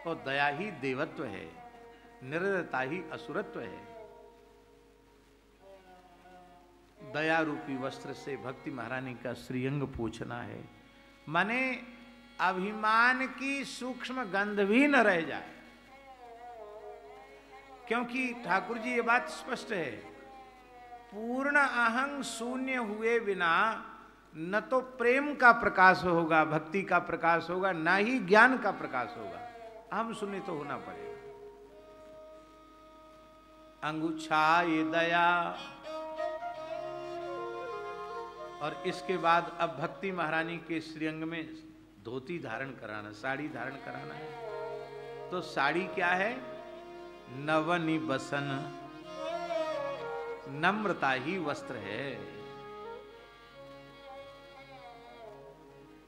और दया ही देवत्व है, निर्दयता ही असुरत्व है। दया रूपी वस्त्र से भक्ति महारानी का श्रीअंग पोछना है, माने अभिमान की सूक्ष्म गंध भी न रह जाए। क्योंकि ठाकुर जी ये बात स्पष्ट है, पूर्ण अहंग शून्य हुए बिना न तो प्रेम का प्रकाश होगा, भक्ति का प्रकाश होगा, ना ही ज्ञान का प्रकाश होगा। हम सुने तो होना पड़ेगा। अंगुच्छा ये दया, और इसके बाद अब भक्ति महारानी के श्रीअंग में धोती धारण कराना, साड़ी धारण कराना है। तो साड़ी क्या है? नवनिबसन, नम्रता ही वस्त्र है।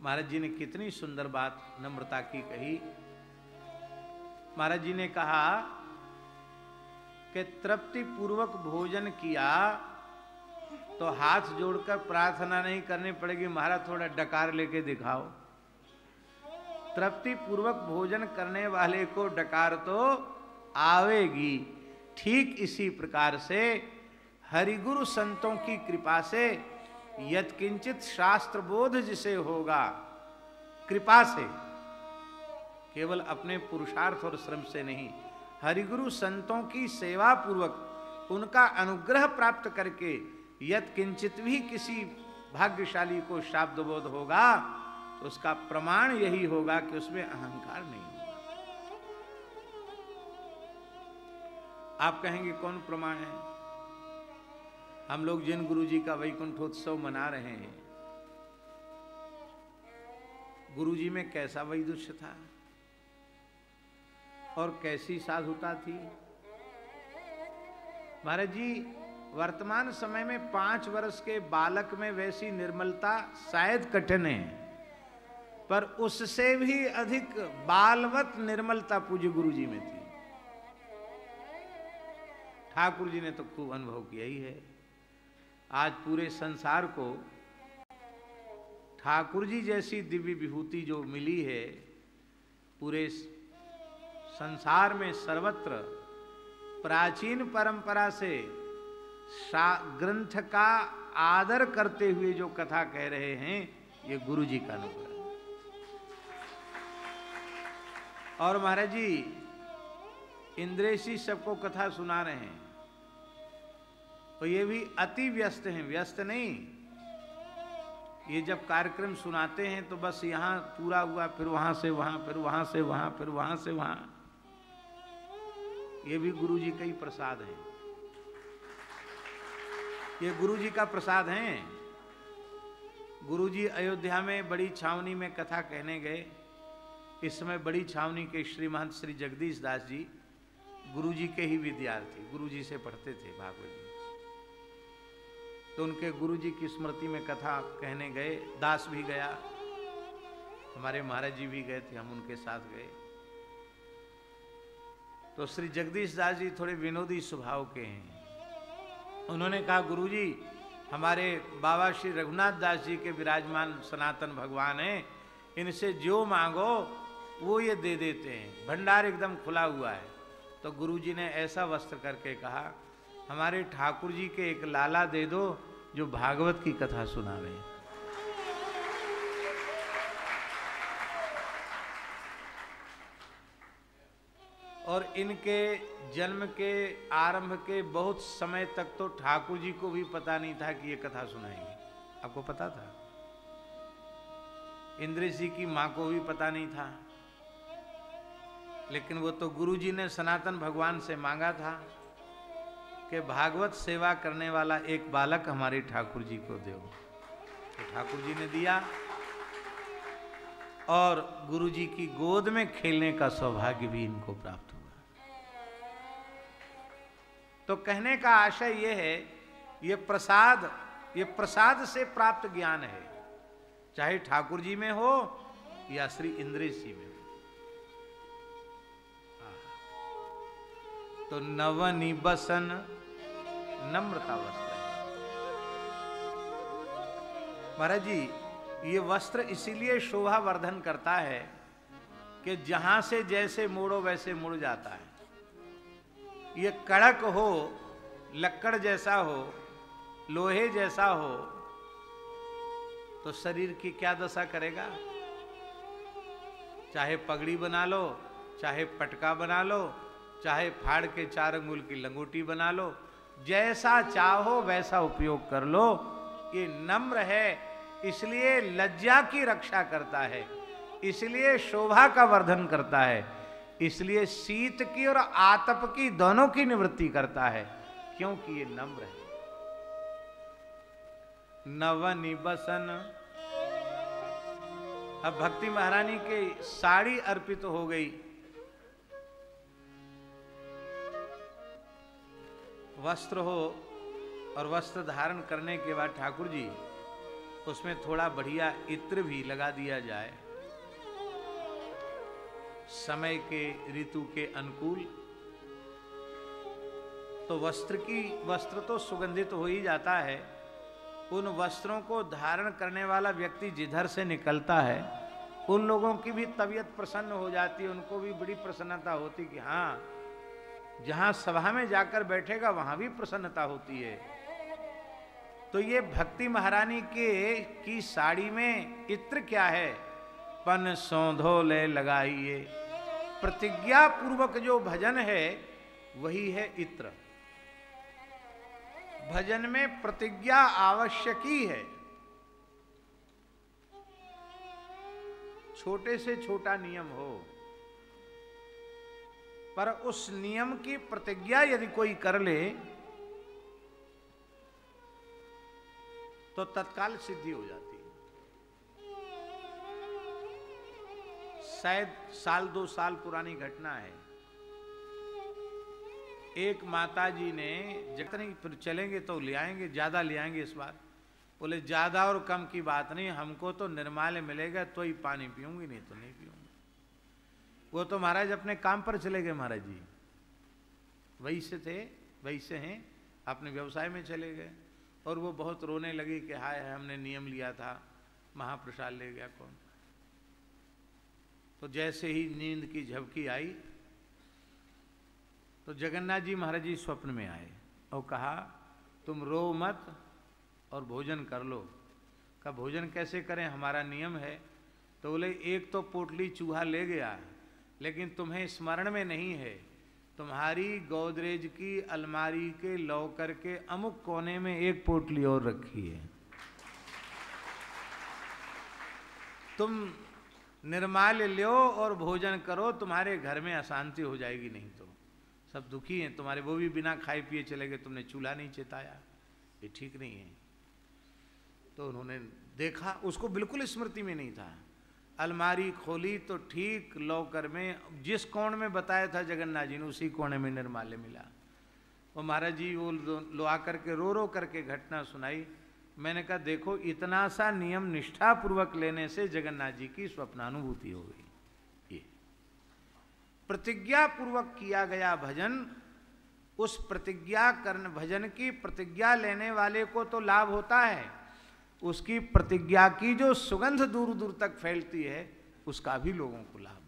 महाराज जी ने कितनी सुंदर बात नम्रता की कही। महाराज जी ने कहा कि तृप्ति पूर्वक भोजन किया तो हाथ जोड़कर प्रार्थना नहीं करनी पड़ेगी, महाराज थोड़ा डकार लेके दिखाओ। तृप्ति पूर्वक भोजन करने वाले को डकार तो आवेगी। ठीक इसी प्रकार से हरिगुरु संतों की कृपा से यत्किंचित शास्त्र बोध जिसे होगा, कृपा से, केवल अपने पुरुषार्थ और श्रम से नहीं, हरिगुरु संतों की सेवा पूर्वक उनका अनुग्रह प्राप्त करके यत्किंचित भी किसी भाग्यशाली को शाब्द बोध होगा तो उसका प्रमाण यही होगा कि उसमें अहंकार नहीं होगा। आप कहेंगे कौन प्रमाण है? हम लोग जिन गुरुजी का वैकुंठोत्सव मना रहे हैं, गुरुजी में कैसा वैदुष्य था और कैसी साधुता थी। महाराज जी वर्तमान समय में 5 वर्ष के बालक में वैसी निर्मलता शायद कठिन है, पर उससे भी अधिक बालवत निर्मलता पूज्य गुरुजी में थी। ठाकुर जी ने तो खूब अनुभव किया ही है। आज पूरे संसार को ठाकुर जी जैसी दिव्य विभूति जो मिली है, पूरे संसार में सर्वत्र प्राचीन परंपरा से ग्रंथ का आदर करते हुए जो कथा कह रहे हैं, ये गुरु जी का अनुग्रह। और महाराज जी इंद्रेशी सबको कथा सुना रहे हैं, तो ये भी अति व्यस्त हैं, व्यस्त नहीं। ये जब कार्यक्रम सुनाते हैं तो बस यहाँ पूरा हुआ, फिर वहां से वहां, फिर वहां से वहां, फिर वहां से वहां। ये भी गुरु जी का ही प्रसाद है, ये गुरु जी का प्रसाद है। गुरु जी अयोध्या में बड़ी छावनी में कथा कहने गए। इस समय बड़ी छावनी के श्री महंत श्री जगदीश दास जी गुरु जी के ही विद्यार्थी, गुरु जी से पढ़ते थे भागवत जी। तो उनके गुरु जी की स्मृति में कथा कहने गए। दास भी गया, हमारे महाराज जी भी गए थे, हम उनके साथ गए। तो श्री जगदीश दास जी थोड़े विनोदी स्वभाव के हैं। उन्होंने कहा, गुरुजी हमारे बाबा श्री रघुनाथ दास जी के विराजमान सनातन भगवान हैं, इनसे जो मांगो वो ये दे देते हैं, भंडार एकदम खुला हुआ है। तो गुरुजी ने ऐसा वस्त्र करके कहा, हमारे ठाकुर जी के एक लाला दे दो जो भागवत की कथा सुनावे। और इनके जन्म के आरंभ के बहुत समय तक तो ठाकुर जी को भी पता नहीं था कि ये कथा सुनाएंगे। आपको पता था? इंद्रेश जी की मां को भी पता नहीं था, लेकिन वो तो गुरु जी ने सनातन भगवान से मांगा था कि भागवत सेवा करने वाला एक बालक हमारे ठाकुर जी को दो। तो ठाकुर जी ने दिया और गुरु जी की गोद में खेलने का सौभाग्य भी इनको प्राप्त हुआ। तो कहने का आशय यह है, ये प्रसाद से प्राप्त ज्ञान है, चाहे ठाकुर जी में हो या श्री इंद्रेश जी में हो। तो नवनिबसन नम्रता वस्त्र है। महाराज जी ये वस्त्र इसीलिए शोभा वर्धन करता है कि जहां से जैसे मोड़ो वैसे मुड़ जाता है। ये कड़क हो, लक्कड़ जैसा हो, लोहे जैसा हो, तो शरीर की क्या दशा करेगा? चाहे पगड़ी बना लो, चाहे पटका बना लो, चाहे फाड़ के 4 अंगुल की लंगोटी बना लो, जैसा चाहो वैसा उपयोग कर लो। ये नम्र है, इसलिए लज्जा की रक्षा करता है, इसलिए शोभा का वर्धन करता है, इसलिए शीत की और आतप की दोनों की निवृत्ति करता है, क्योंकि ये नम्र है। नवनि बसन, अब भक्ति महारानी के साड़ी अर्पित हो गई, वस्त्र हो, और वस्त्र धारण करने के बाद ठाकुर जी उसमें थोड़ा बढ़िया इत्र भी लगा दिया जाए, समय के ऋतु के अनुकूल, तो वस्त्र तो सुगंधित हो ही जाता है। उन वस्त्रों को धारण करने वाला व्यक्ति जिधर से निकलता है उन लोगों की भी तबीयत प्रसन्न हो जाती है, उनको भी बड़ी प्रसन्नता होती कि हाँ, जहां सभा में जाकर बैठेगा वहां भी प्रसन्नता होती है। तो ये भक्ति महारानी की साड़ी में इत्र क्या है? पन सौंधो ले लगाइए। प्रतिज्ञा पूर्वक जो भजन है वही है इत्र। भजन में प्रतिज्ञा आवश्यक ही है। छोटे से छोटा नियम हो, पर उस नियम की प्रतिज्ञा यदि कोई कर ले तो तत्काल सिद्धि हो जाती है। शायद 1-2 साल पुरानी घटना है। एक माता जी ने, जितनी फिर चलेंगे तो ले आएंगे, ज्यादा ले आएंगे इस बार, बोले ज्यादा और कम की बात नहीं, हमको तो निर्माल्य मिलेगा तो ही पानी पीऊंगी, नहीं तो नहीं पीऊंगी। वो तो महाराज अपने काम पर चले गए, महाराज जी वही से थे, वही से हैं, अपने व्यवसाय में चले गए। और वो बहुत रोने लगी कि हाय हमने नियम लिया था, महाप्रसाद ले गया कौन। तो जैसे ही नींद की झपकी आई तो जगन्नाथ जी महाराज जी स्वप्न में आए और कहा तुम रो मत और भोजन कर लो। कहा भोजन कैसे करें, हमारा नियम है। तो बोले एक तो पोटली चूहा ले गया, लेकिन तुम्हें स्मरण में नहीं है, तुम्हारी गोदरेज की अलमारी के लॉकर के अमुक कोने में एक पोटली और रखी है, तुम निर्माल्य लो और भोजन करो, तुम्हारे घर में अशांति हो जाएगी, नहीं तो सब दुखी हैं तुम्हारे, वो भी बिना खाए पिए चले गए, तुमने चूल्हा नहीं चिताया, ये ठीक नहीं है। तो उन्होंने देखा, उसको बिल्कुल स्मृति में नहीं था। अलमारी खोली तो ठीक लॉकर में जिस कोण में बताया था जगन्नाथ जी ने उसी कोने में निर्माल्य मिला। वो महाराज जी वो लो आकर के रो करके घटना सुनाई। मैंने कहा देखो इतना सा नियम निष्ठा पूर्वक लेने से जगन्नाथ जी की स्वप्नानुभूति हो गई। ये प्रतिज्ञा पूर्वक किया गया भजन, उस प्रतिज्ञा करने भजन की प्रतिज्ञा लेने वाले को तो लाभ होता है, उसकी प्रतिज्ञा की जो सुगंध दूर दूर तक फैलती है उसका भी लोगों को लाभ